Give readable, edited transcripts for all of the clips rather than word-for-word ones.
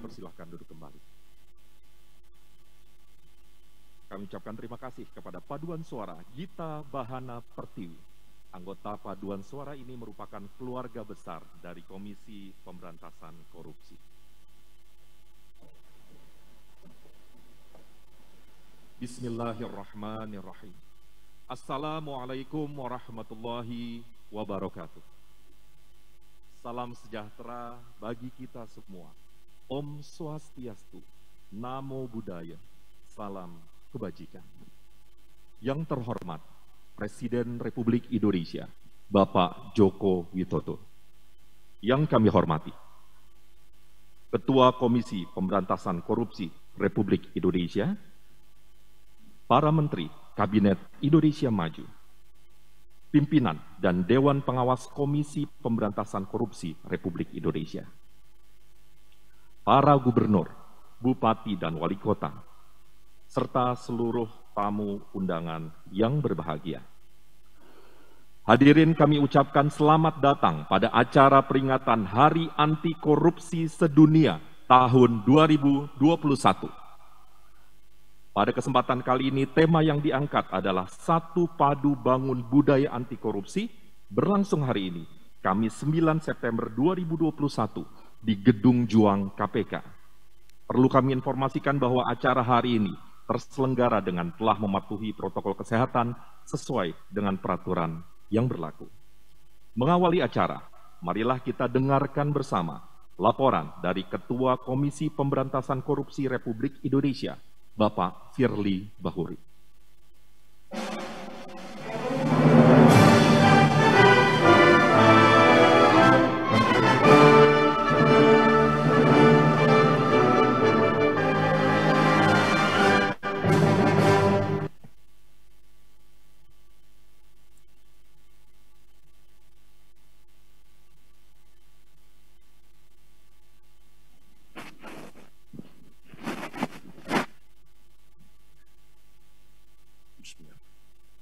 dipersilahkan duduk kembali. Kami ucapkan terima kasih kepada Paduan Suara Gita Bahana Pertiwi. Anggota Paduan Suara ini merupakan keluarga besar dari Komisi Pemberantasan Korupsi. Bismillahirrahmanirrahim. Assalamualaikum warahmatullahi wabarakatuh. Salam sejahtera bagi kita semua. Om Swastiastu, Namo Buddhaya, salam kebajikan. Yang terhormat Presiden Republik Indonesia, Bapak Joko Widodo. Yang kami hormati Ketua Komisi Pemberantasan Korupsi Republik Indonesia, para Menteri Kabinet Indonesia Maju, pimpinan dan Dewan Pengawas Komisi Pemberantasan Korupsi Republik Indonesia, para gubernur, bupati, dan wali kota, serta seluruh tamu undangan yang berbahagia. Hadirin, kami ucapkan selamat datang pada acara peringatan Hari Anti Korupsi Sedunia tahun 2021. Pada kesempatan kali ini, tema yang diangkat adalah Satu Padu Bangun Budaya Anti Korupsi, berlangsung hari ini, Kamis 9 September 2021, di Gedung Juang KPK. Perlu kami informasikan bahwa acara hari ini terselenggara dengan telah mematuhi protokol kesehatan sesuai dengan peraturan yang berlaku. Mengawali acara, marilah kita dengarkan bersama laporan dari Ketua Komisi Pemberantasan Korupsi Republik Indonesia, Bapak Firly Bahuri.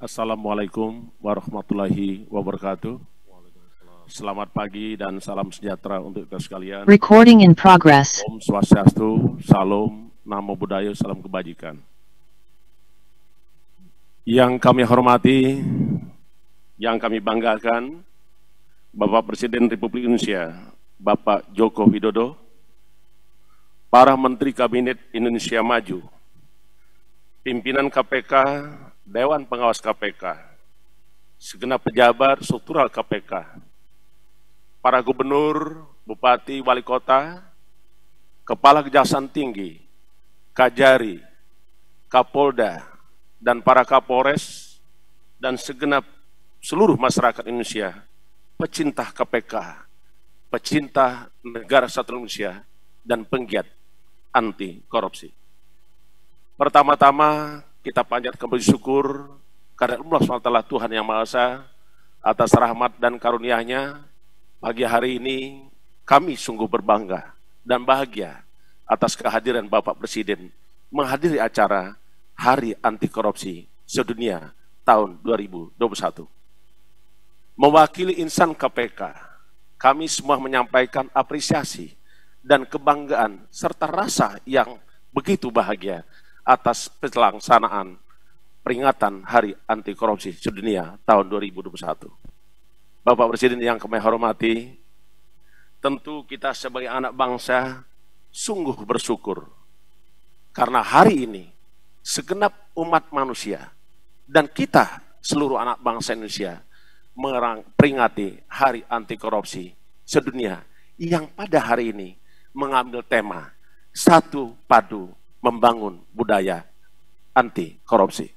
Assalamualaikum warahmatullahi wabarakatuh. Selamat pagi dan salam sejahtera untuk kita sekalian. Recording in progress. Om Swastiastu, Salam, Namo Buddhaya, salam kebajikan. Yang kami hormati, yang kami banggakan, Bapak Presiden Republik Indonesia, Bapak Joko Widodo, para Menteri Kabinet Indonesia Maju, pimpinan KPK, Dewan Pengawas KPK, segenap pejabat struktural KPK, para gubernur, bupati, wali kota, kepala kejaksaan tinggi, Kajari, Kapolda, dan para Kapolres, dan segenap seluruh masyarakat Indonesia, pecinta KPK, pecinta negara kesatuan Indonesia, dan penggiat anti korupsi. Pertama-tama, kita panjatkan puji syukur karena Allah SWT Tuhan Yang Maha Esa atas rahmat dan karunia-Nya. Pagi hari ini kami sungguh berbangga dan bahagia atas kehadiran Bapak Presiden menghadiri acara Hari Anti Korupsi Sedunia tahun 2021. Mewakili insan KPK, kami semua menyampaikan apresiasi dan kebanggaan serta rasa yang begitu bahagia atas pelaksanaan peringatan Hari Anti Korupsi Sedunia tahun 2021. Bapak Presiden yang kami hormati, tentu kita sebagai anak bangsa sungguh bersyukur karena hari ini segenap umat manusia dan kita seluruh anak bangsa Indonesia memperingati Hari Anti Korupsi Sedunia yang pada hari ini mengambil tema Satu Padu Membangun Budaya Anti Korupsi.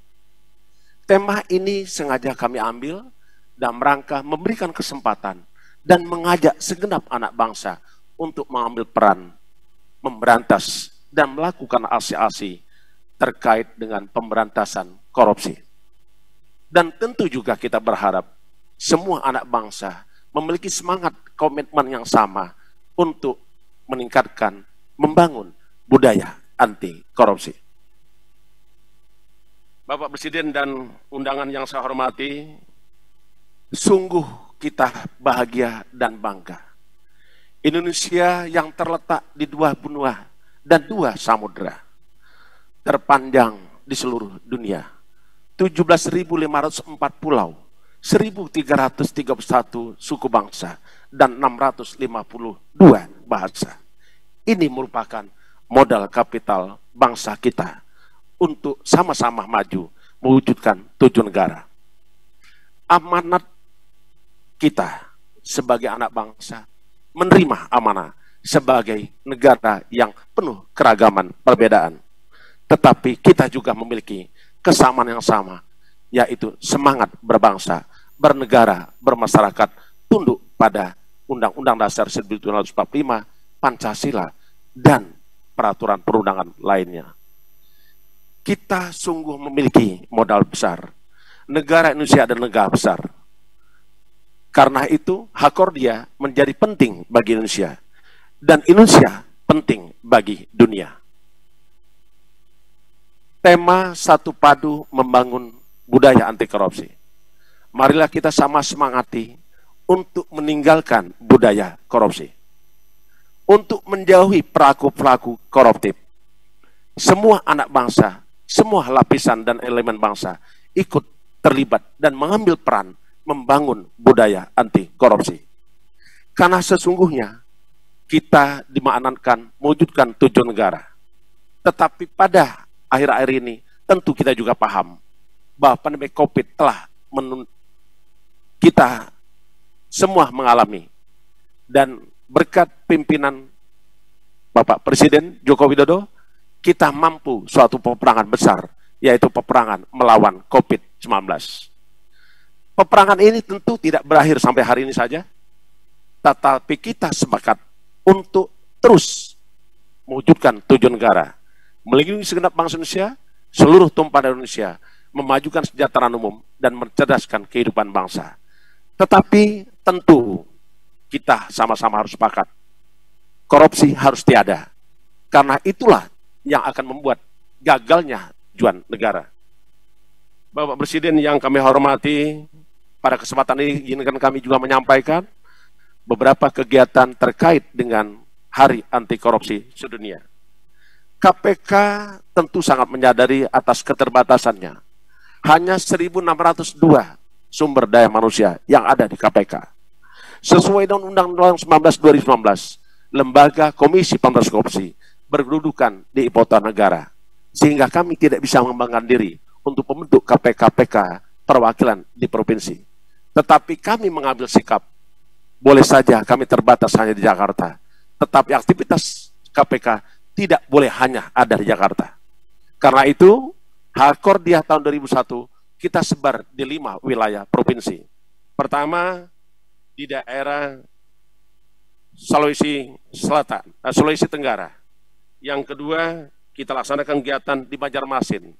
Tema ini sengaja kami ambil dalam rangka memberikan kesempatan dan mengajak segenap anak bangsa untuk mengambil peran memberantas dan melakukan aksi-aksi terkait dengan pemberantasan korupsi. Dan tentu juga kita berharap semua anak bangsa memiliki semangat komitmen yang sama untuk meningkatkan, membangun budaya anti korupsi. Bapak Presiden dan undangan yang saya hormati, sungguh kita bahagia dan bangga. Indonesia yang terletak di dua benua dan 2 samudera. Terpanjang di seluruh dunia. 17.504 pulau, 1.331 suku bangsa, dan 652 bahasa. Ini merupakan modal kapital bangsa kita untuk sama-sama maju mewujudkan 7 negara. Amanat kita sebagai anak bangsa menerima amanah sebagai negara yang penuh keragaman perbedaan. Tetapi kita juga memiliki kesamaan yang sama, yaitu semangat berbangsa, bernegara, bermasyarakat, tunduk pada Undang-Undang Dasar 1945, Pancasila, dan peraturan perundangan lainnya. Kita sungguh memiliki modal besar. Negara Indonesia adalah negara besar. Karena itu, Hakordia menjadi penting bagi Indonesia. Dan Indonesia penting bagi dunia. Tema Satu Padu membangun budaya anti korupsi. Marilah kita sama semangati untuk meninggalkan budaya korupsi. Untuk menjauhi pelaku-pelaku koruptif. Semua anak bangsa, semua lapisan dan elemen bangsa ikut terlibat dan mengambil peran membangun budaya anti korupsi. Karena sesungguhnya kita dimaknakan mewujudkan 7 negara. Tetapi pada akhir-akhir ini tentu kita juga paham bahwa pandemi COVID telah kita semua mengalami, dan berkat pimpinan Bapak Presiden Joko Widodo, kita mampu suatu peperangan besar, yaitu peperangan melawan COVID-19. Peperangan ini tentu tidak berakhir sampai hari ini saja, tetapi kita sepakat untuk terus mewujudkan 7 negara, melindungi segenap bangsa Indonesia, seluruh tumpah Indonesia, memajukan kesejahteraan umum, dan mencerdaskan kehidupan bangsa. Tetapi tentu kita sama-sama harus sepakat, korupsi harus tiada. Karena itulah yang akan membuat gagalnya tujuan negara. Bapak Presiden yang kami hormati, pada kesempatan ini izinkan kami juga menyampaikan beberapa kegiatan terkait dengan Hari Anti Korupsi Sedunia. KPK tentu sangat menyadari atas keterbatasannya. Hanya 1.602 sumber daya manusia yang ada di KPK. Sesuai dengan Undang-Undang 19 2019, Lembaga Komisi Pemberantasan Korupsi berkedudukan di ibu kota negara, sehingga kami tidak bisa mengembangkan diri untuk membentuk KPK perwakilan di provinsi. Tetapi kami mengambil sikap, boleh saja kami terbatas hanya di Jakarta, tetapi aktivitas KPK tidak boleh hanya ada di Jakarta. Karena itu, Hakordia tahun 2001 kita sebar di 5 wilayah provinsi. Pertama, di daerah Sulawesi Selatan, Sulawesi Tenggara. Yang kedua, kita laksanakan kegiatan di Banjarmasin.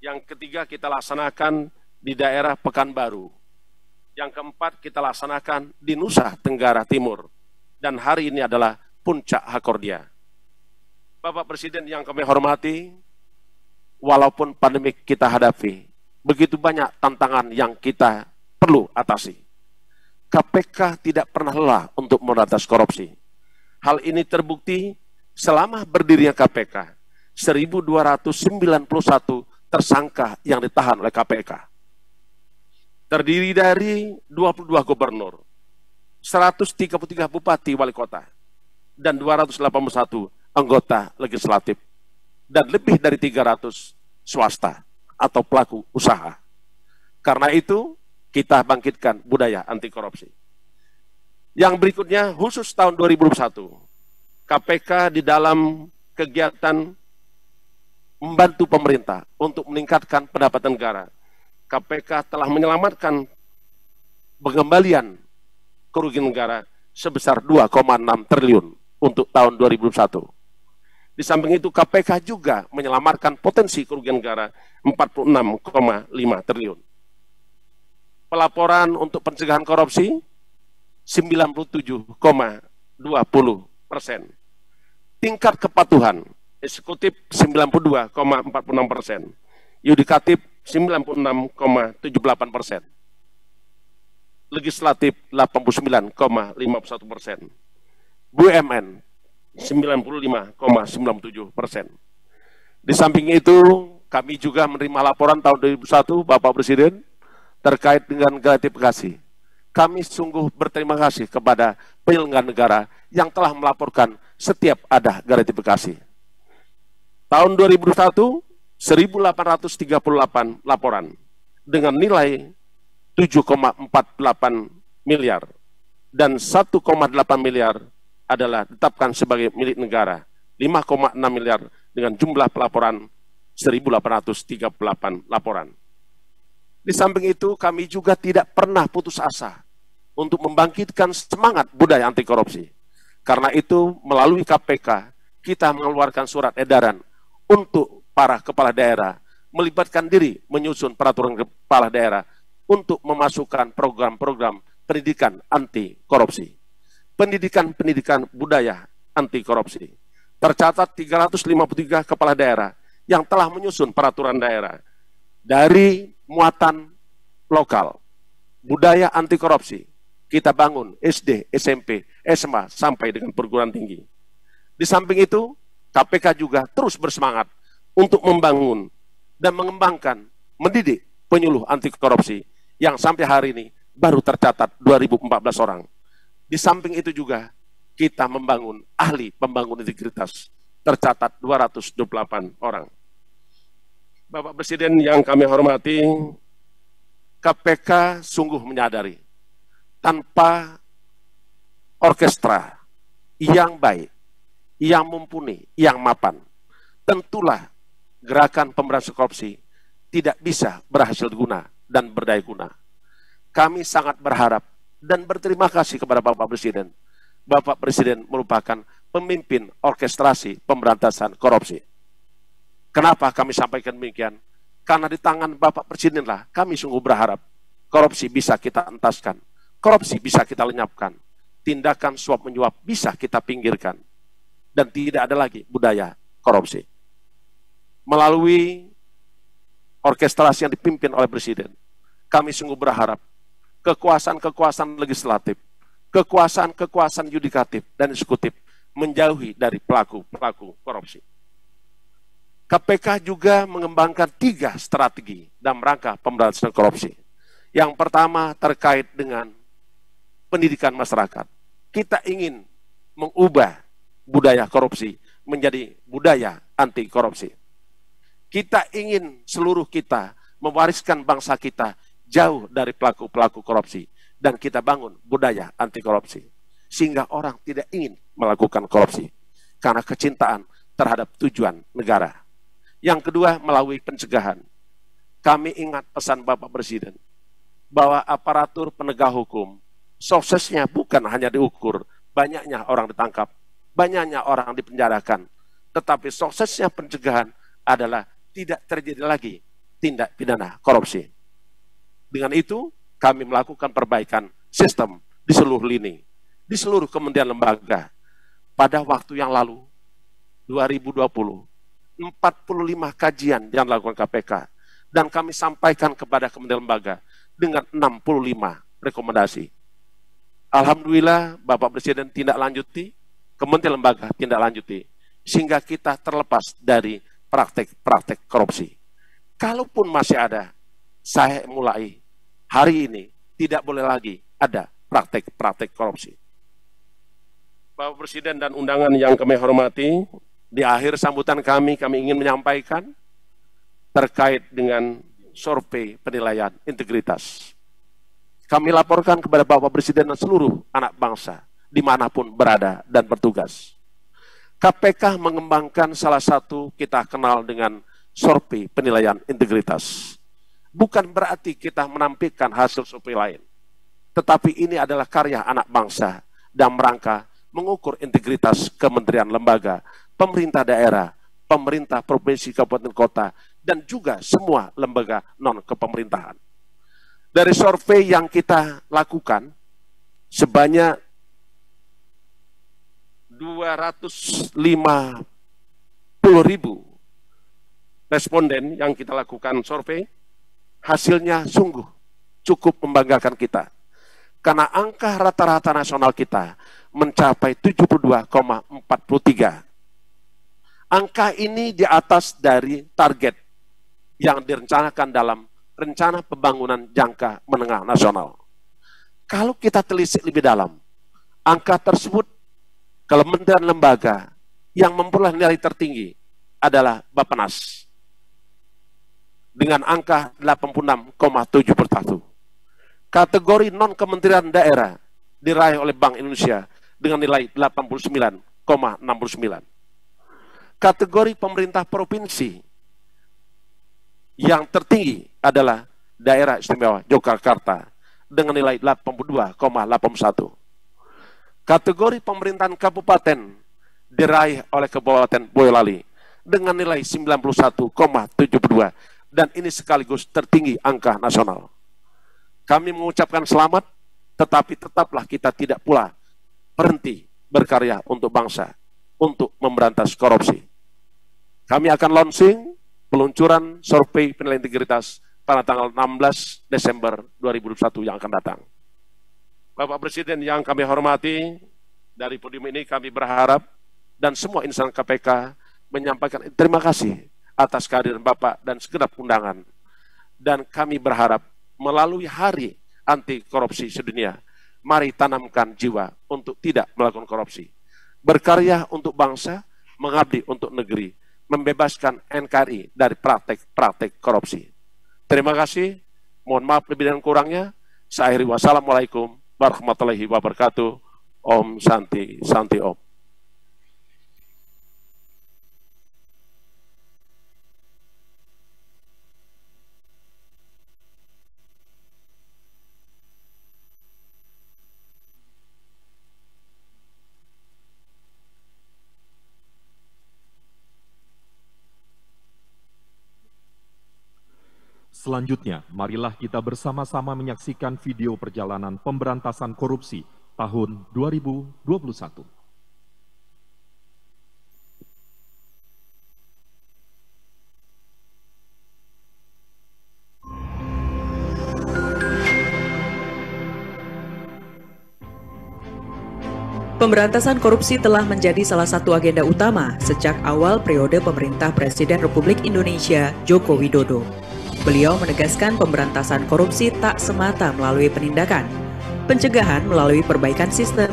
Yang ketiga, kita laksanakan di daerah Pekanbaru. Yang keempat, kita laksanakan di Nusa Tenggara Timur. Dan hari ini adalah puncak Hakordia. Bapak Presiden yang kami hormati, walaupun pandemi kita hadapi, begitu banyak tantangan yang kita perlu atasi. KPK tidak pernah lelah untuk memberantas korupsi. Hal ini terbukti selama berdirinya KPK, 1.291 tersangka yang ditahan oleh KPK. Terdiri dari 22 gubernur, 133 bupati wali kota, dan 281 anggota legislatif, dan lebih dari 300 swasta atau pelaku usaha. Karena itu, kita bangkitkan budaya anti korupsi. Yang berikutnya, khusus tahun 2021, KPK di dalam kegiatan membantu pemerintah untuk meningkatkan pendapatan negara. KPK telah menyelamatkan pengembalian kerugian negara sebesar 2,6 triliun untuk tahun 2021. Di samping itu, KPK juga menyelamatkan potensi kerugian negara 46,5 triliun. Pelaporan untuk pencegahan korupsi 97,20%. Tingkat kepatuhan eksekutif 92,46%. Yudikatif 96,78%. Legislatif 89,51%. BUMN 95,97%. Di samping itu, kami juga menerima laporan tahun 2001 Bapak Presiden terkait dengan gratifikasi. Kami sungguh berterima kasih kepada penyelenggara negara yang telah melaporkan setiap ada gratifikasi. Tahun 2021, 1.838 laporan dengan nilai 7,48 miliar dan 1,8 miliar adalah ditetapkan sebagai milik negara, 5,6 miliar dengan jumlah pelaporan 1.838 laporan. Di samping itu, kami juga tidak pernah putus asa untuk membangkitkan semangat budaya anti korupsi. Karena itu, melalui KPK, kita mengeluarkan surat edaran untuk para kepala daerah melibatkan diri menyusun peraturan kepala daerah untuk memasukkan program-program pendidikan anti korupsi. Pendidikan budaya anti korupsi. Tercatat 353 kepala daerah yang telah menyusun peraturan daerah dari muatan lokal, budaya anti korupsi. Kita bangun SD, SMP, SMA sampai dengan perguruan tinggi. Di samping itu, KPK juga terus bersemangat untuk membangun dan mengembangkan, mendidik penyuluh anti korupsi yang sampai hari ini baru tercatat 2014 orang. Di samping itu juga kita membangun ahli pembangun integritas, tercatat 228 orang. Bapak Presiden yang kami hormati, KPK sungguh menyadari tanpa orkestra yang baik, yang mumpuni, yang mapan, tentulah gerakan pemberantasan korupsi tidak bisa berhasil guna dan berdaya guna. Kami sangat berharap dan berterima kasih kepada Bapak Presiden. Bapak Presiden merupakan pemimpin orkestrasi pemberantasan korupsi. Kenapa kami sampaikan demikian? Karena di tangan Bapak Presidenlah kami sungguh berharap korupsi bisa kita entaskan, korupsi bisa kita lenyapkan, tindakan suap menyuap bisa kita pinggirkan, dan tidak ada lagi budaya korupsi. Melalui orkestrasi yang dipimpin oleh Presiden, kami sungguh berharap kekuasaan-kekuasaan legislatif, kekuasaan-kekuasaan yudikatif dan eksekutif menjauhi dari pelaku-pelaku korupsi. KPK juga mengembangkan 3 strategi dalam rangka pemberantasan korupsi. Yang pertama terkait dengan pendidikan masyarakat. Kita ingin mengubah budaya korupsi menjadi budaya anti korupsi. Kita ingin seluruh kita mewariskan bangsa kita jauh dari pelaku-pelaku korupsi dan kita bangun budaya anti korupsi sehingga orang tidak ingin melakukan korupsi karena kecintaan terhadap tujuan negara. Yang kedua, melalui pencegahan. Kami ingat pesan Bapak Presiden bahwa aparatur penegak hukum suksesnya bukan hanya diukur banyaknya orang ditangkap, banyaknya orang dipenjarakan, tetapi suksesnya pencegahan adalah tidak terjadi lagi tindak pidana korupsi. Dengan itu, kami melakukan perbaikan sistem di seluruh lini, di seluruh kementerian lembaga. Pada waktu yang lalu, 2020, 45 kajian yang dilakukan KPK, dan kami sampaikan kepada kementerian lembaga dengan 65 rekomendasi. Alhamdulillah, Bapak Presiden tindak lanjuti, kementerian lembaga tindak lanjuti, sehingga kita terlepas dari praktek-praktek korupsi. Kalaupun masih ada, saya mulai hari ini tidak boleh lagi ada praktek-praktek korupsi. Bapak Presiden dan undangan yang kami hormati, di akhir sambutan kami ingin menyampaikan terkait dengan survei penilaian integritas. Kami laporkan kepada Bapak Presiden dan seluruh anak bangsa, dimanapun berada dan bertugas. KPK mengembangkan salah satu kita kenal dengan survei penilaian integritas. Bukan berarti kita menampilkan hasil survei lain, tetapi ini adalah karya anak bangsa dalam rangka mengukur integritas kementerian lembaga, pemerintah daerah, pemerintah provinsi, kabupaten, kota, dan juga semua lembaga non-kepemerintahan. Dari survei yang kita lakukan, sebanyak 250.000 responden yang kita lakukan survei, hasilnya sungguh cukup membanggakan kita. karena angka rata-rata nasional kita mencapai 72,43. Angka ini di atas dari target yang direncanakan dalam rencana pembangunan jangka menengah nasional. Kalau kita telisik lebih dalam, angka tersebut kementerian lembaga yang memperoleh nilai tertinggi adalah Bappenas dengan angka 86,71. Kategori non-kementerian daerah diraih oleh Bank Indonesia dengan nilai 89,69. Kategori pemerintah provinsi yang tertinggi adalah Daerah Istimewa Yogyakarta dengan nilai 82,81. Kategori pemerintahan kabupaten diraih oleh Kabupaten Boyolali dengan nilai 91,72, dan ini sekaligus tertinggi angka nasional. Kami mengucapkan selamat, tetapi tetaplah kita tidak pula berhenti berkarya untuk bangsa, untuk memberantas korupsi. Kami akan launching peluncuran survei penilaian integritas pada tanggal 16 Desember 2021 yang akan datang. Bapak Presiden yang kami hormati, dari podium ini kami berharap dan semua insan KPK menyampaikan terima kasih atas kehadiran Bapak dan segenap undangan. Dan kami berharap melalui Hari Anti Korupsi Sedunia, mari tanamkan jiwa untuk tidak melakukan korupsi. Berkarya untuk bangsa, mengabdi untuk negeri, membebaskan NKRI dari praktek-praktek korupsi. Terima kasih, mohon maaf lebih dan kurangnya. Saya akhiri, wassalamualaikum warahmatullahi wabarakatuh. Om Santi, Santi Om. Selanjutnya, marilah kita bersama-sama menyaksikan video perjalanan pemberantasan korupsi tahun 2021. Pemberantasan korupsi telah menjadi salah satu agenda utama sejak awal periode pemerintah Presiden Republik Indonesia Joko Widodo. Beliau menegaskan pemberantasan korupsi tak semata melalui penindakan. Pencegahan melalui perbaikan sistem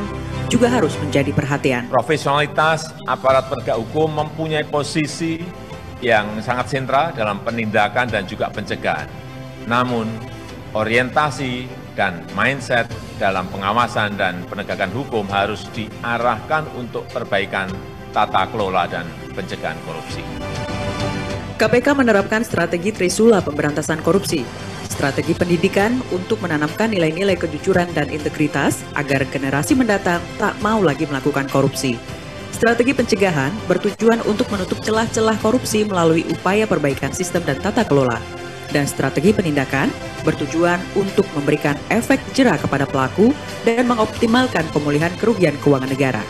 juga harus menjadi perhatian. Profesionalitas aparat penegak hukum mempunyai posisi yang sangat sentral dalam penindakan dan juga pencegahan. Namun, orientasi dan mindset dalam pengawasan dan penegakan hukum harus diarahkan untuk perbaikan tata kelola dan pencegahan korupsi. KPK menerapkan strategi Trisula pemberantasan korupsi, strategi pendidikan untuk menanamkan nilai-nilai kejujuran dan integritas agar generasi mendatang tak mau lagi melakukan korupsi. Strategi pencegahan bertujuan untuk menutup celah-celah korupsi melalui upaya perbaikan sistem dan tata kelola. Dan strategi penindakan bertujuan untuk memberikan efek jera kepada pelaku dan mengoptimalkan pemulihan kerugian keuangan negara.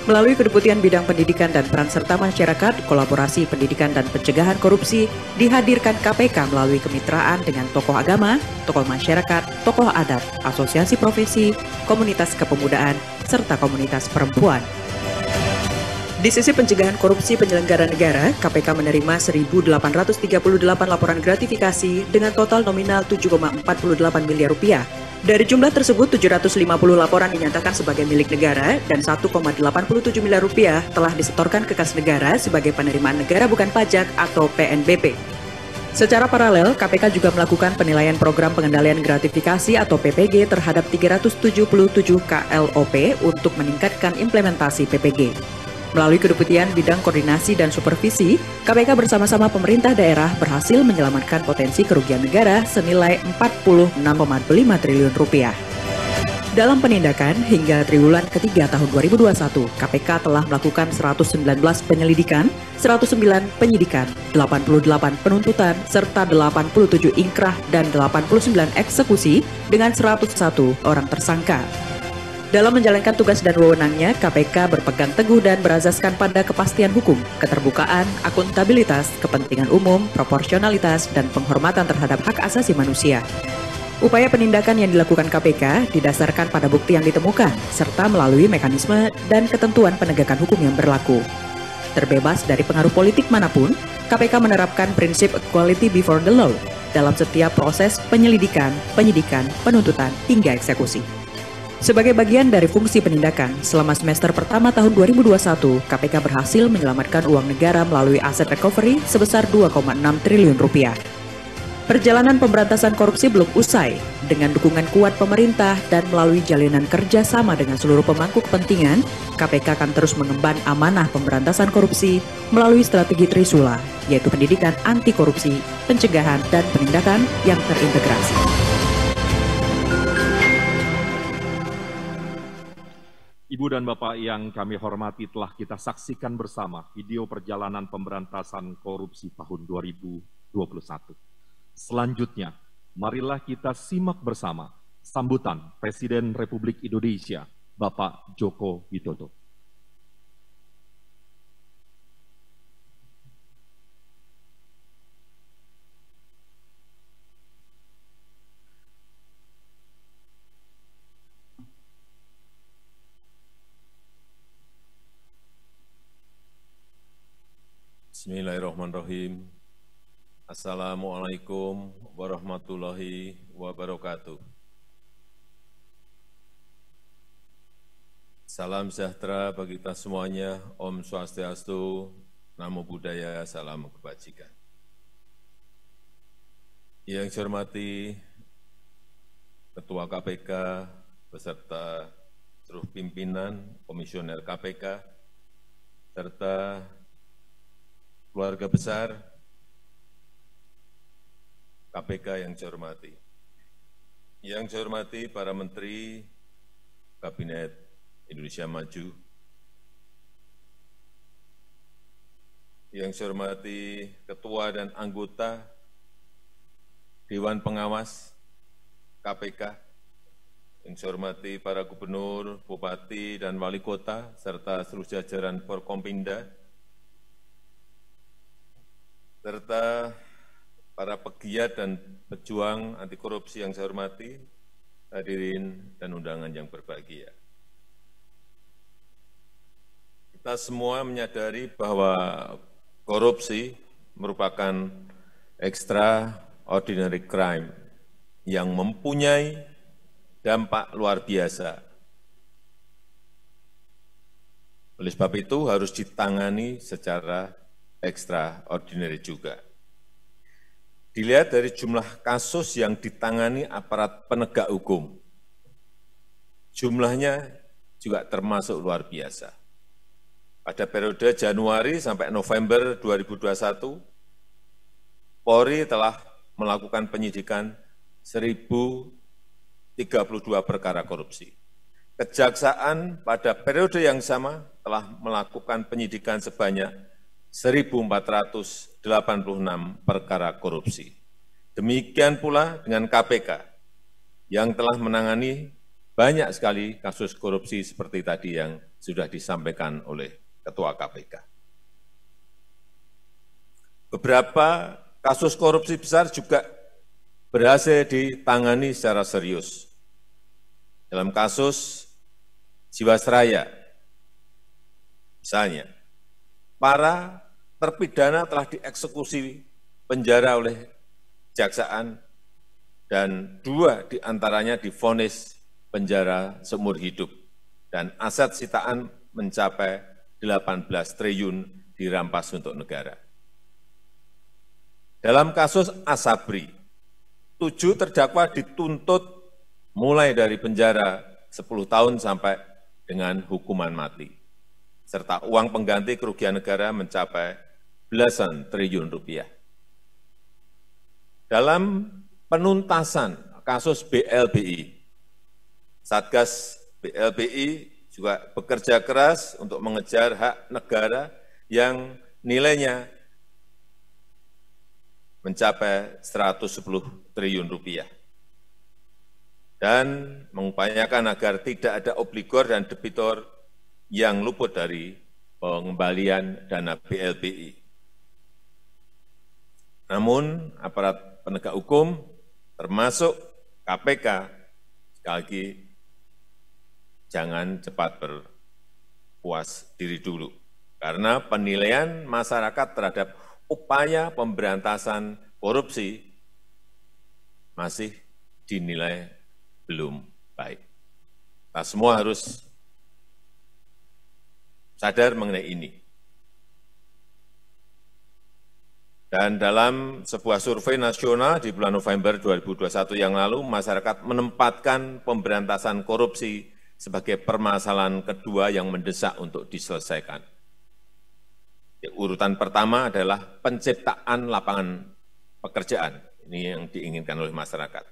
Melalui Kedeputian Bidang Pendidikan dan Peran Serta Masyarakat, kolaborasi pendidikan dan pencegahan korupsi dihadirkan KPK melalui kemitraan dengan tokoh agama, tokoh masyarakat, tokoh adat, asosiasi profesi, komunitas kepemudaan, serta komunitas perempuan. Di sisi pencegahan korupsi penyelenggara negara, KPK menerima 1.838 laporan gratifikasi dengan total nominal 7,48 miliar rupiah. Dari jumlah tersebut, 750 laporan dinyatakan sebagai milik negara dan 1,87 miliar rupiah telah disetorkan ke kas negara sebagai penerimaan negara bukan pajak atau PNBP. Secara paralel, KPK juga melakukan penilaian program pengendalian gratifikasi atau PPG terhadap 377 KLOP untuk meningkatkan implementasi PPG. Melalui Kedeputian Bidang Koordinasi dan Supervisi, KPK bersama-sama pemerintah daerah berhasil menyelamatkan potensi kerugian negara senilai 46,5 triliun rupiah. Dalam penindakan, hingga triwulan ketiga tahun 2021, KPK telah melakukan 119 penyelidikan, 109 penyidikan, 88 penuntutan, serta 87 ingkrah dan 89 eksekusi dengan 101 orang tersangka. Dalam menjalankan tugas dan wewenangnya, KPK berpegang teguh dan berazaskan pada kepastian hukum, keterbukaan, akuntabilitas, kepentingan umum, proporsionalitas, dan penghormatan terhadap hak asasi manusia. Upaya penindakan yang dilakukan KPK didasarkan pada bukti yang ditemukan, serta melalui mekanisme dan ketentuan penegakan hukum yang berlaku. Terbebas dari pengaruh politik manapun, KPK menerapkan prinsip equality before the law dalam setiap proses penyelidikan, penyidikan, penuntutan, hingga eksekusi. Sebagai bagian dari fungsi penindakan, selama semester pertama tahun 2021, KPK berhasil menyelamatkan uang negara melalui aset recovery sebesar 2,6 triliun rupiah. Perjalanan pemberantasan korupsi belum usai. Dengan dukungan kuat pemerintah dan melalui jalinan kerja sama dengan seluruh pemangku kepentingan, KPK akan terus mengemban amanah pemberantasan korupsi melalui strategi Trisula, yaitu pendidikan anti korupsi, pencegahan, dan penindakan yang terintegrasi. Ibu dan Bapak yang kami hormati, telah kita saksikan bersama video perjalanan pemberantasan korupsi tahun 2021. Selanjutnya, marilah kita simak bersama sambutan Presiden Republik Indonesia, Bapak Joko Widodo. Bismillahirrahmanirrahim. Assalamualaikum warahmatullahi wabarakatuh. Salam sejahtera bagi kita semuanya. Om Swastiastu, Namo Buddhaya, salam kebajikan. Yang saya hormati Ketua KPK beserta seluruh pimpinan komisioner KPK serta keluarga besar KPK yang saya hormati. Yang saya hormati para Menteri Kabinet Indonesia Maju. Yang saya hormati Ketua dan anggota Dewan Pengawas KPK. Yang saya hormati para Gubernur, Bupati, dan Wali Kota, serta seluruh jajaran Forkompinda, serta para pegiat dan pejuang anti korupsi yang saya hormati, hadirin dan undangan yang berbahagia. Kita semua menyadari bahwa korupsi merupakan extraordinary crime yang mempunyai dampak luar biasa. Oleh sebab itu harus ditangani secara extraordinary juga. Dilihat dari jumlah kasus yang ditangani aparat penegak hukum, jumlahnya juga termasuk luar biasa. Pada periode Januari sampai November 2021, Polri telah melakukan penyidikan 1.032 perkara korupsi. Kejaksaan pada periode yang sama telah melakukan penyidikan sebanyak 1.486 perkara korupsi. Demikian pula dengan KPK yang telah menangani banyak sekali kasus korupsi seperti tadi yang sudah disampaikan oleh Ketua KPK. Beberapa kasus korupsi besar juga berhasil ditangani secara serius. Dalam kasus Jiwasraya, misalnya, para terpidana telah dieksekusi penjara oleh kejaksaan dan 2 diantaranya divonis penjara seumur hidup dan aset sitaan mencapai 18 triliun dirampas untuk negara. Dalam kasus Asabri, 7 terdakwa dituntut mulai dari penjara 10 tahun sampai dengan hukuman mati, serta uang pengganti kerugian negara mencapai belasan triliun rupiah. Dalam penuntasan kasus BLBI, Satgas BLBI juga bekerja keras untuk mengejar hak negara yang nilainya mencapai 110 triliun rupiah dan mengupayakan agar tidak ada obligor dan debitor yang luput dari pengembalian dana BLBI. Namun, aparat penegak hukum, termasuk KPK, sekali lagi, jangan cepat berpuas diri dulu. Karena penilaian masyarakat terhadap upaya pemberantasan korupsi masih dinilai belum baik. Kita semua harus sadar mengenai ini. Dan dalam sebuah survei nasional di bulan November 2021 yang lalu, masyarakat menempatkan pemberantasan korupsi sebagai permasalahan kedua yang mendesak untuk diselesaikan. Urutan pertama adalah penciptaan lapangan pekerjaan. Ini yang diinginkan oleh masyarakat.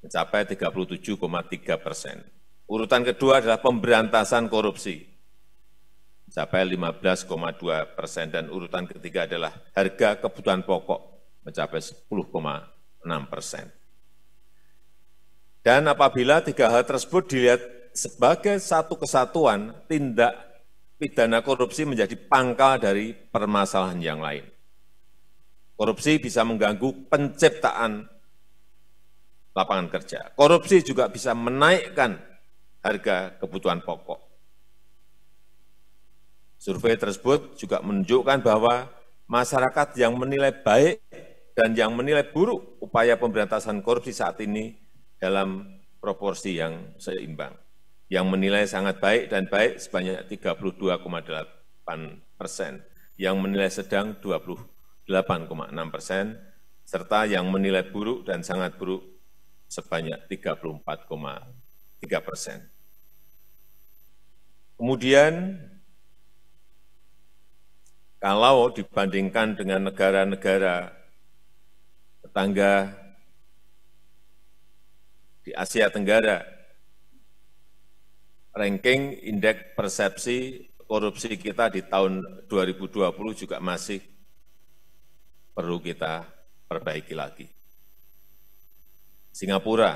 Mencapai 37,3%. Urutan kedua adalah pemberantasan korupsi. Mencapai 15,2%. Dan urutan ketiga adalah harga kebutuhan pokok. Mencapai 10,6%. Dan apabila tiga hal tersebut dilihat sebagai satu kesatuan, tindak pidana korupsi menjadi pangkal dari permasalahan yang lain. Korupsi bisa mengganggu penciptaan lapangan kerja. Korupsi juga bisa menaikkan harga kebutuhan pokok. Survei tersebut juga menunjukkan bahwa masyarakat yang menilai baik dan yang menilai buruk upaya pemberantasan korupsi saat ini dalam proporsi yang seimbang. Yang menilai sangat baik dan baik sebanyak 32,8%, yang menilai sedang 28,6%, serta yang menilai buruk dan sangat buruk sebanyak 34,3%. Kemudian, kalau dibandingkan dengan negara-negara tetangga di Asia Tenggara, ranking indeks persepsi korupsi kita di tahun 2020 juga masih perlu kita perbaiki lagi. Singapura,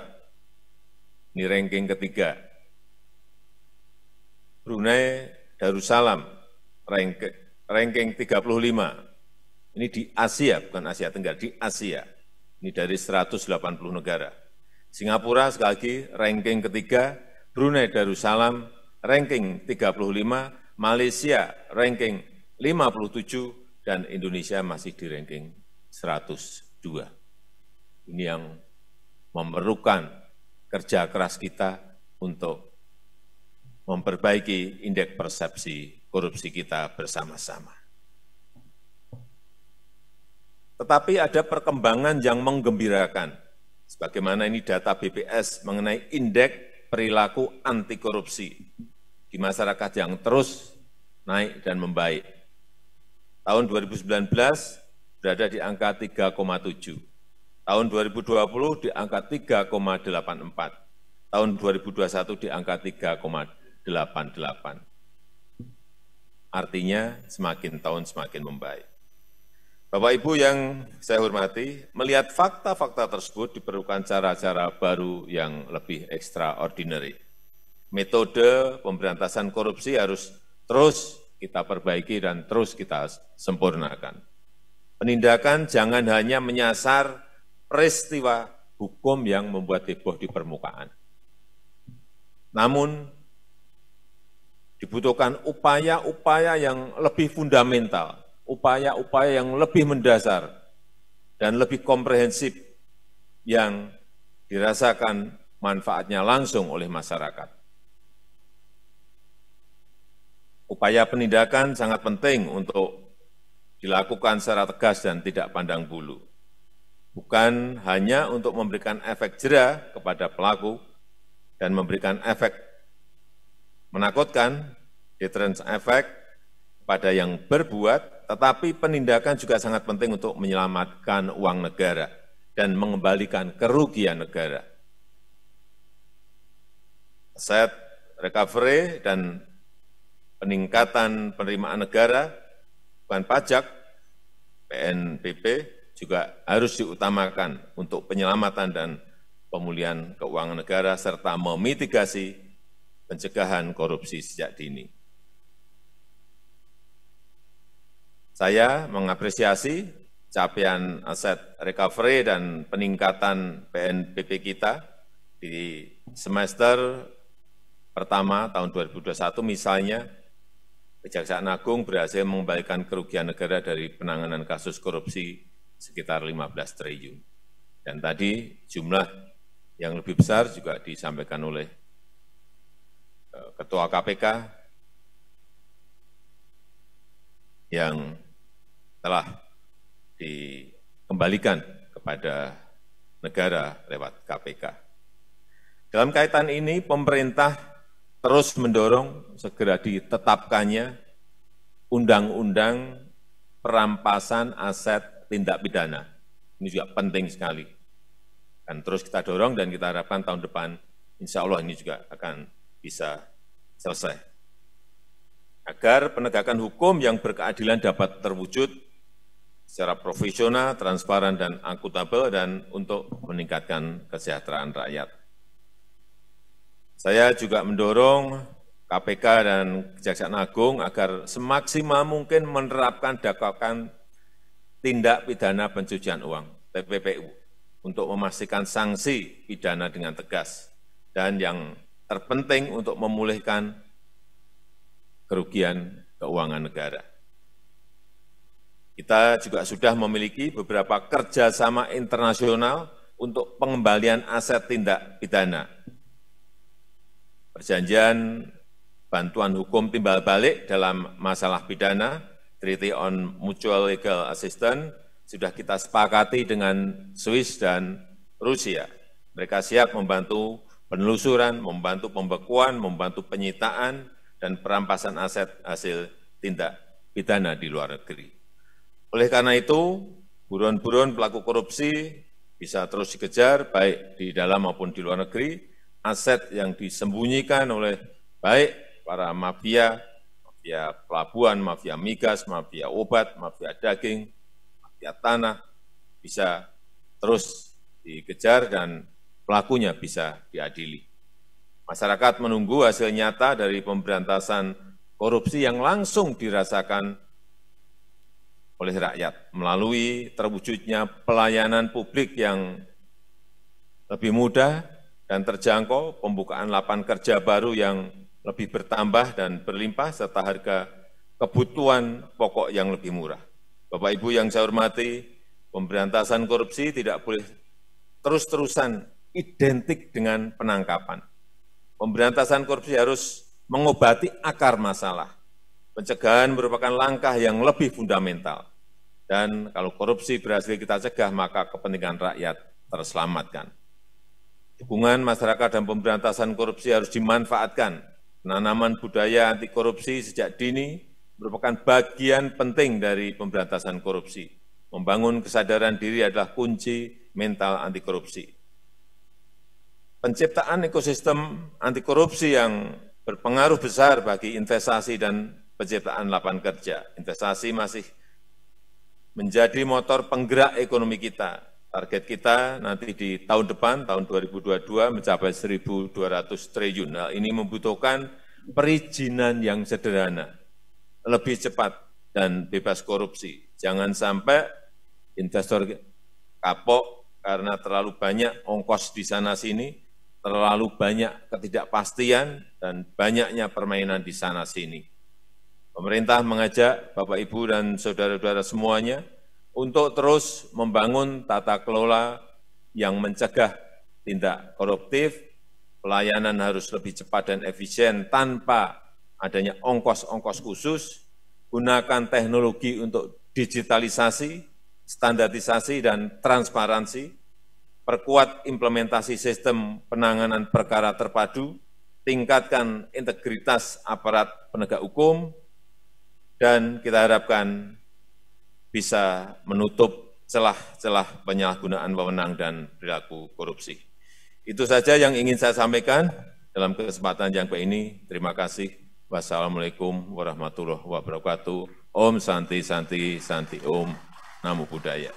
ini ranking ketiga. Brunei Darussalam, ranking 35. Ini di Asia, bukan Asia Tenggara, di Asia. Ini dari 180 negara. Singapura sekali lagi ranking ketiga, Brunei Darussalam ranking 35, Malaysia ranking 57, dan Indonesia masih di ranking 102. Ini yang memerlukan kerja keras kita untuk memperbaiki indeks persepsi korupsi kita bersama-sama. Tetapi ada perkembangan yang menggembirakan. Sebagaimana ini data BPS mengenai indeks perilaku anti korupsi di masyarakat yang terus naik dan membaik. Tahun 2019 berada di angka 3,7. Tahun 2020 di angka 3,84. Tahun 2021 di angka 3,88. Artinya semakin tahun semakin membaik. Bapak Ibu yang saya hormati, melihat fakta-fakta tersebut diperlukan cara-cara baru yang lebih extraordinary. Metode pemberantasan korupsi harus terus kita perbaiki dan terus kita sempurnakan. Penindakan jangan hanya menyasar peristiwa hukum yang membuat heboh di permukaan. Namun, dibutuhkan upaya-upaya yang lebih fundamental, upaya-upaya yang lebih mendasar dan lebih komprehensif yang dirasakan manfaatnya langsung oleh masyarakat. Upaya penindakan sangat penting untuk dilakukan secara tegas dan tidak pandang bulu. Bukan hanya untuk memberikan efek jera kepada pelaku dan memberikan efek menakutkan, deterrence effect pada yang berbuat, tetapi penindakan juga sangat penting untuk menyelamatkan uang negara dan mengembalikan kerugian negara. Aset recovery dan peningkatan penerimaan negara, bukan pajak, PNBP, juga harus diutamakan untuk penyelamatan dan pemulihan keuangan negara serta memitigasi pencegahan korupsi sejak dini. Saya mengapresiasi capaian aset recovery dan peningkatan PNBP kita di semester pertama tahun 2021 misalnya, Kejaksaan Agung berhasil mengembalikan kerugian negara dari penanganan kasus korupsi sekitar 15 triliun. Dan tadi jumlah yang lebih besar juga disampaikan oleh Ketua KPK yang telah dikembalikan kepada negara lewat KPK. Dalam kaitan ini, pemerintah terus mendorong segera ditetapkannya Undang-Undang Perampasan Aset Tindak Pidana. Ini juga penting sekali. Dan terus kita dorong dan kita harapkan tahun depan, insya Allah ini juga akan bisa selesai. Agar penegakan hukum yang berkeadilan dapat terwujud secara profesional, transparan, dan akuntabel, dan untuk meningkatkan kesejahteraan rakyat. Saya juga mendorong KPK dan Kejaksaan Agung agar semaksimal mungkin menerapkan dakwaan tindak pidana pencucian uang, TPPU, untuk memastikan sanksi pidana dengan tegas, dan yang terpenting untuk memulihkan kerugian keuangan negara. Kita juga sudah memiliki beberapa kerjasama internasional untuk pengembalian aset tindak pidana. Perjanjian bantuan hukum timbal balik dalam masalah pidana, Treaty on Mutual Legal Assistance, sudah kita sepakati dengan Swiss dan Rusia. Mereka siap membantu penelusuran, membantu pembekuan, membantu penyitaan, dan perampasan aset hasil tindak pidana di luar negeri. Oleh karena itu, buron-buron pelaku korupsi bisa terus dikejar, baik di dalam maupun di luar negeri. Aset yang disembunyikan oleh baik para mafia, mafia pelabuhan, mafia migas, mafia obat, mafia daging, mafia tanah, bisa terus dikejar dan pelakunya bisa diadili. Masyarakat menunggu hasil nyata dari pemberantasan korupsi yang langsung dirasakan oleh rakyat melalui terwujudnya pelayanan publik yang lebih mudah dan terjangkau, pembukaan lapangan kerja baru yang lebih bertambah dan berlimpah, serta harga kebutuhan pokok yang lebih murah. Bapak Ibu yang saya hormati, pemberantasan korupsi tidak boleh terus-terusan identik dengan penangkapan. Pemberantasan korupsi harus mengobati akar masalah. Pencegahan merupakan langkah yang lebih fundamental. Dan kalau korupsi berhasil kita cegah, maka kepentingan rakyat terselamatkan. Dukungan masyarakat dan pemberantasan korupsi harus dimanfaatkan. Penanaman budaya anti korupsi sejak dini merupakan bagian penting dari pemberantasan korupsi. Membangun kesadaran diri adalah kunci mental anti korupsi. Penciptaan ekosistem anti korupsi yang berpengaruh besar bagi investasi dan penciptaan lapangan kerja. Investasi masih menjadi motor penggerak ekonomi kita. Target kita nanti di tahun depan, tahun 2022, mencapai 1.200 triliun. Hal ini membutuhkan perizinan yang sederhana, lebih cepat, dan bebas korupsi. Jangan sampai investor kapok karena terlalu banyak ongkos di sana-sini, terlalu banyak ketidakpastian, dan banyaknya permainan di sana-sini. Pemerintah mengajak Bapak, Ibu, dan saudara-saudara semuanya untuk terus membangun tata kelola yang mencegah tindak koruptif. Pelayanan harus lebih cepat dan efisien tanpa adanya ongkos-ongkos khusus. Gunakan teknologi untuk digitalisasi, standarisasi, dan transparansi. Perkuat implementasi sistem penanganan perkara terpadu. Tingkatkan integritas aparat penegak hukum. Dan kita harapkan bisa menutup celah-celah penyalahgunaan wewenang dan perilaku korupsi. Itu saja yang ingin saya sampaikan dalam kesempatan yang baik ini. Terima kasih. Wassalamualaikum warahmatullahi wabarakatuh. Om Santi Santi Santi Om. Namo Buddhaya.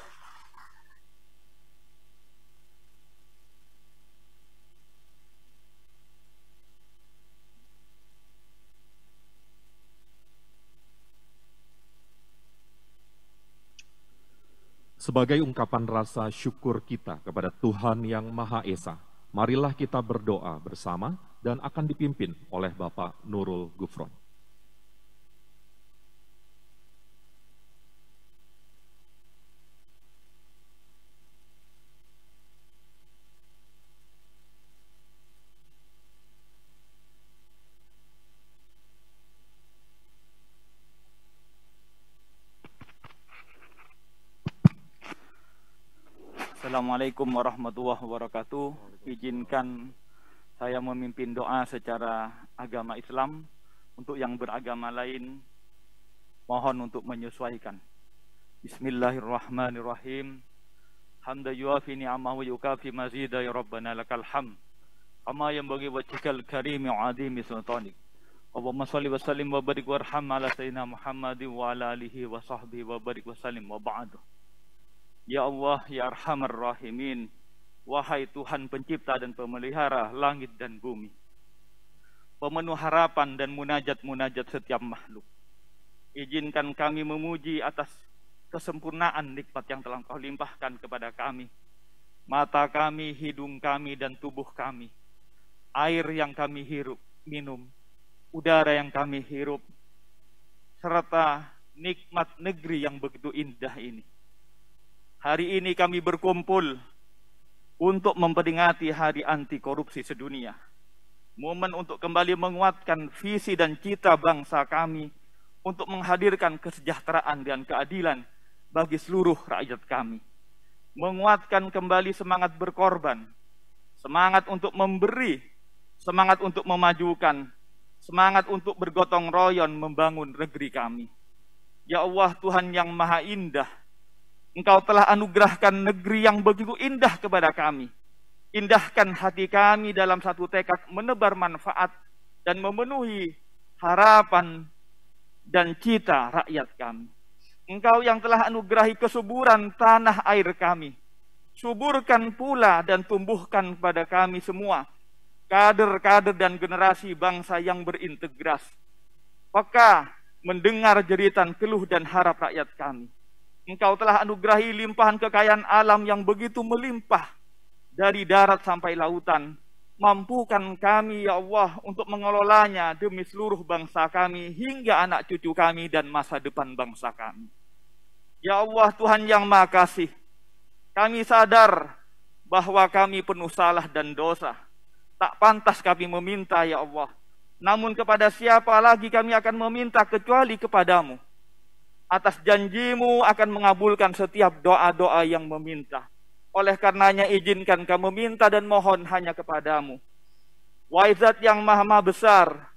Sebagai ungkapan rasa syukur kita kepada Tuhan yang Maha Esa, marilah kita berdoa bersama dan akan dipimpin oleh Bapak Nurul Gufron. Assalamualaikum warahmatullahi wabarakatuh. Izinkan saya memimpin doa secara agama Islam. Untuk yang beragama lain, mohon untuk menyesuaikan. Bismillahirrahmanirrahim. Hamda yuafi ni'amahu wa yukafi mazida ya Rabbana lakal hamd. Kama yanbaghi wajhikal karimi wa adhimi sultanik. Allahumma shalli wa sallim wa barik warham ala sayyidina Muhammadin wa ala alihi wa sahbihi wa barik wa sallim wa ba'du. Ya Allah, ya Arhamar Rahimin, wahai Tuhan pencipta dan pemelihara langit dan bumi, pemenuh harapan dan munajat-munajat setiap makhluk, izinkan kami memuji atas kesempurnaan nikmat yang telah Engkau limpahkan kepada kami, mata kami, hidung kami, dan tubuh kami, air yang kami hirup, minum, udara yang kami hirup, serta nikmat negeri yang begitu indah ini. Hari ini kami berkumpul untuk memperingati Hari Anti Korupsi Sedunia. Momen untuk kembali menguatkan visi dan cita bangsa kami untuk menghadirkan kesejahteraan dan keadilan bagi seluruh rakyat kami. Menguatkan kembali semangat berkorban, semangat untuk memberi, semangat untuk memajukan, semangat untuk bergotong royong membangun negeri kami. Ya Allah, Tuhan yang Maha Indah, Engkau telah anugerahkan negeri yang begitu indah kepada kami. Indahkan hati kami dalam satu tekad menebar manfaat dan memenuhi harapan dan cita rakyat kami. Engkau yang telah anugerahi kesuburan tanah air kami. Suburkan pula dan tumbuhkan pada kami semua kader-kader dan generasi bangsa yang berintegrasi, peka mendengar jeritan keluh dan harap rakyat kami. Engkau telah anugerahi limpahan kekayaan alam yang begitu melimpah dari darat sampai lautan. Mampukan kami ya Allah untuk mengelolanya demi seluruh bangsa kami hingga anak cucu kami dan masa depan bangsa kami. Ya Allah, Tuhan yang Maha Kasih, kami sadar bahwa kami penuh salah dan dosa. Tak pantas kami meminta ya Allah. Namun kepada siapa lagi kami akan meminta kecuali kepadamu. Atas janjimu akan mengabulkan setiap doa-doa yang meminta. Oleh karenanya izinkan kami meminta dan mohon hanya kepadamu. Wahai Zat yang Maha Besar,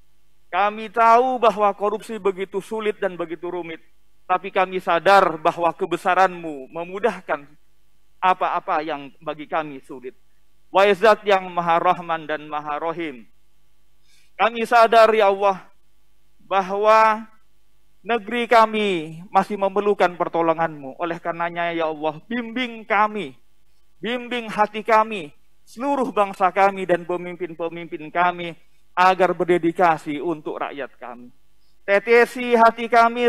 kami tahu bahwa korupsi begitu sulit dan begitu rumit. Tapi kami sadar bahwa kebesaranmu memudahkan apa-apa yang bagi kami sulit. Wahai Zat yang Maha Rahman dan Maha Rahim, kami sadar ya Allah bahwa negeri kami masih memerlukan pertolonganmu. Oleh karenanya ya Allah, bimbing kami, bimbing hati kami, seluruh bangsa kami dan pemimpin-pemimpin kami agar berdedikasi untuk rakyat kami. Tetesi hati kami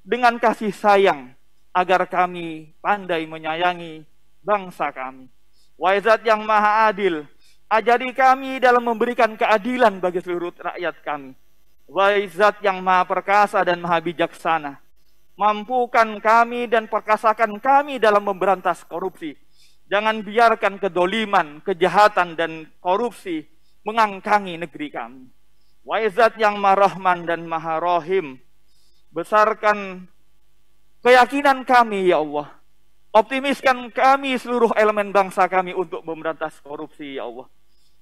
dengan kasih sayang agar kami pandai menyayangi bangsa kami. Wahai Zat yang Maha Adil, ajari kami dalam memberikan keadilan bagi seluruh rakyat kami. Wahai Zat yang Maha Perkasa dan Maha Bijaksana, mampukan kami dan perkasakan kami dalam memberantas korupsi. Jangan biarkan kedoliman, kejahatan, dan korupsi mengangkangi negeri kami. Wahai Zat yang Maha Rahman dan Maha Rahim, besarkan keyakinan kami ya Allah. Optimiskan kami seluruh elemen bangsa kami untuk memberantas korupsi ya Allah.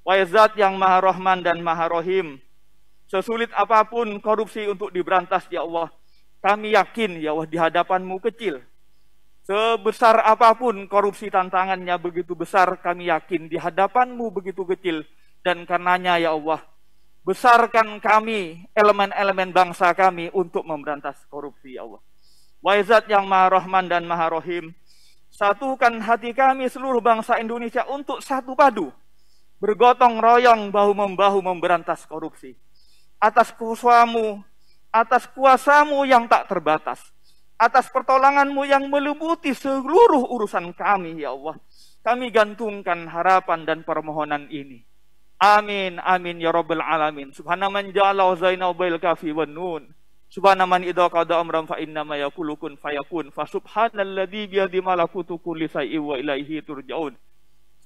Wahai Zat yang Maha Rahman dan Maha Rahim, sesulit apapun korupsi untuk diberantas ya Allah, kami yakin ya Allah di hadapan-Mu kecil. Sebesar apapun korupsi tantangannya begitu besar, kami yakin di hadapan-Mu begitu kecil. Dan karenanya ya Allah, besarkan kami, elemen-elemen bangsa kami untuk memberantas korupsi ya Allah. Wahai Zat yang Maha Rahman dan Maha Rahim, satukan hati kami seluruh bangsa Indonesia untuk satu padu, bergotong royong bahu-membahu memberantas korupsi. Atas kuasamu yang tak terbatas, atas pertolongan-Mu yang meliputi seluruh urusan kami, ya Allah. Kami gantungkan harapan dan permohonan ini. Amin, amin, ya Rabbal Alamin. Subhana man ja'ala zaina bail kafi wan nun. Subhana man idza qada amran fa innama yaqulu kun fayakun. Fa subhanalladzi biyadi malakutu kulli syai'in wa ilaihi turja'un.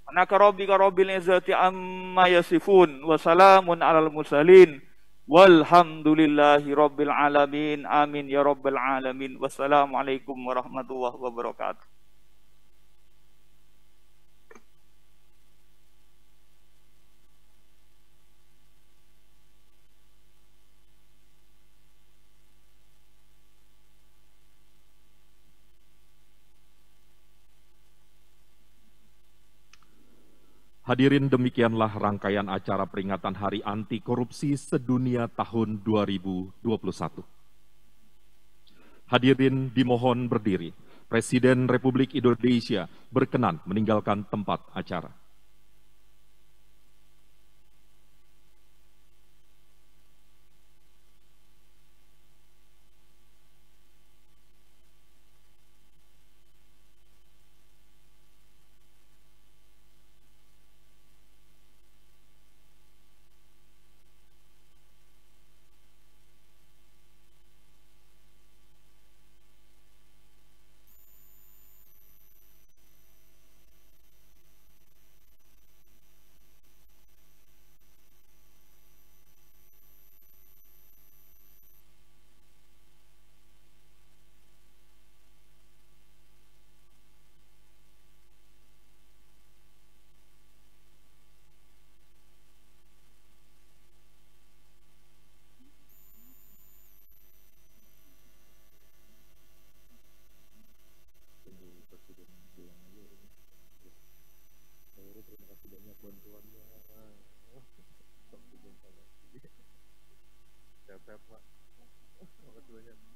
Anaka rabbika rabbil izzati amma yasifun. Wa salamun alal mursalin. Walhamdulillahi rabbil alamin. Amin ya rabbal alamin. Wassalamualaikum warahmatullahi wabarakatuh. Hadirin, demikianlah rangkaian acara peringatan Hari Anti Korupsi Sedunia tahun 2021. Hadirin dimohon berdiri. Presiden Republik Indonesia berkenan meninggalkan tempat acara. Sehat-sehat, Pak. Makasih banyak.